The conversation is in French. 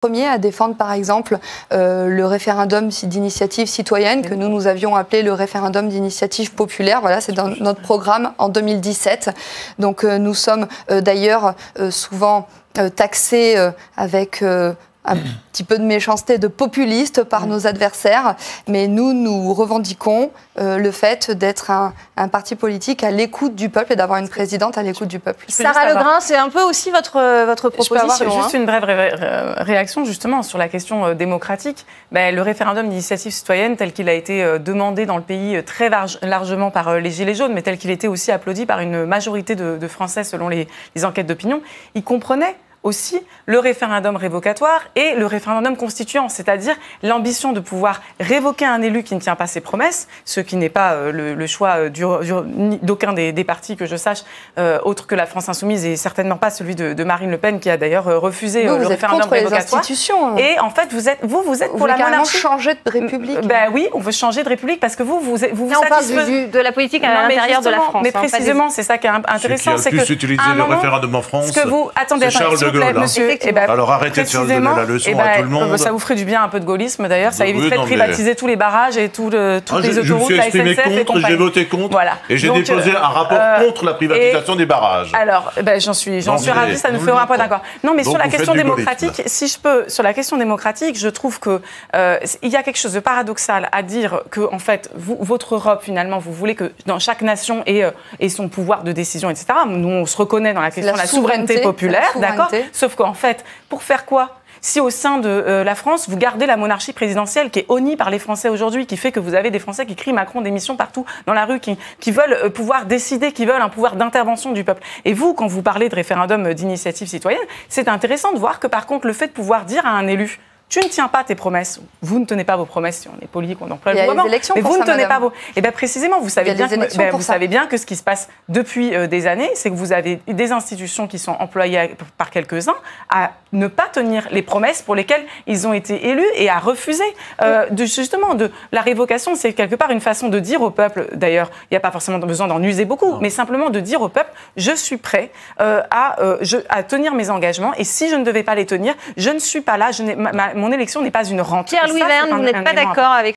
Premier à défendre par exemple le référendum d'initiative citoyenne que nous avions appelé le référendum d'initiative populaire. Voilà, c'est dans notre programme en 2017. Donc nous sommes d'ailleurs souvent taxés avec un petit peu de méchanceté, de populiste par nos adversaires, mais nous revendiquons le fait d'être un parti politique à l'écoute du peuple et d'avoir une présidente à l'écoute du peuple. Sarah Legrain, c'est un peu aussi votre proposition. Je peux avoir juste une brève réaction justement sur la question démocratique. Le référendum d'initiative citoyenne tel qu'il a été demandé dans le pays très largement par les Gilets jaunes, mais tel qu'il était aussi applaudi par une majorité de Français selon les enquêtes d'opinion, il comprenait aussi le référendum révocatoire et le référendum constituant, c'est-à-dire l'ambition de pouvoir révoquer un élu qui ne tient pas ses promesses, ce qui n'est pas le choix d'aucun des partis que je sache, autre que la France Insoumise et certainement pas celui de Marine Le Pen qui a d'ailleurs refusé le référendum révocatoire. Et en fait, vous êtes pour la monarchie. Changer de république. Oui, on veut changer de république parce que vous on parle de la politique à l'intérieur de la France. Mais précisément, c'est ça qui est intéressant, c'est que plus utiliser le référendum en France. Attendez, Monsieur, alors arrêtez de faire la leçon à tout le monde. Ça vous ferait du bien un peu de gaullisme d'ailleurs, ça éviterait de privatiser tous les barrages et toutes les autoroutes, la SNCF et compagnie. J'ai voté contre et j'ai déposé un rapport contre la privatisation des barrages. Alors, j'en suis ravie, ça nous fera un point d'accord. Non, mais sur la question démocratique, si je peux, sur la question démocratique, je trouve que il y a quelque chose de paradoxal à dire que en fait, votre Europe finalement, vous voulez que dans chaque nation ait son pouvoir de décision, etc. Nous, on se reconnaît dans la question de la souveraineté populaire, d'accord ? Sauf qu'en fait, pour faire quoi ? Si au sein de la France, vous gardez la monarchie présidentielle qui est honnie par les Français aujourd'hui, qui fait que vous avez des Français qui crient Macron démission partout dans la rue, qui veulent pouvoir décider, qui veulent un pouvoir d'intervention du peuple. Et vous, quand vous parlez de référendum d'initiative citoyenne, c'est intéressant de voir que par contre, le fait de pouvoir dire à un élu tu ne tiens pas tes promesses. Vous ne tenez pas vos promesses, si on est poli, qu'on emploie le mot, mais vous ne tenez pas vos... Et bien précisément, vous savez bien que ce qui se passe depuis des années, c'est que vous avez des institutions qui sont employées par quelques-uns à ne pas tenir les promesses pour lesquelles ils ont été élus et à refuser. Justement, la révocation, c'est quelque part une façon de dire au peuple, d'ailleurs, il n'y a pas forcément besoin d'en user beaucoup, mais simplement de dire au peuple, je suis prêt à tenir mes engagements et si je ne devais pas les tenir, je ne suis pas là, mon élection n'est pas une rente. Pierre-Louis Verne, vous n'êtes pas d'accord avec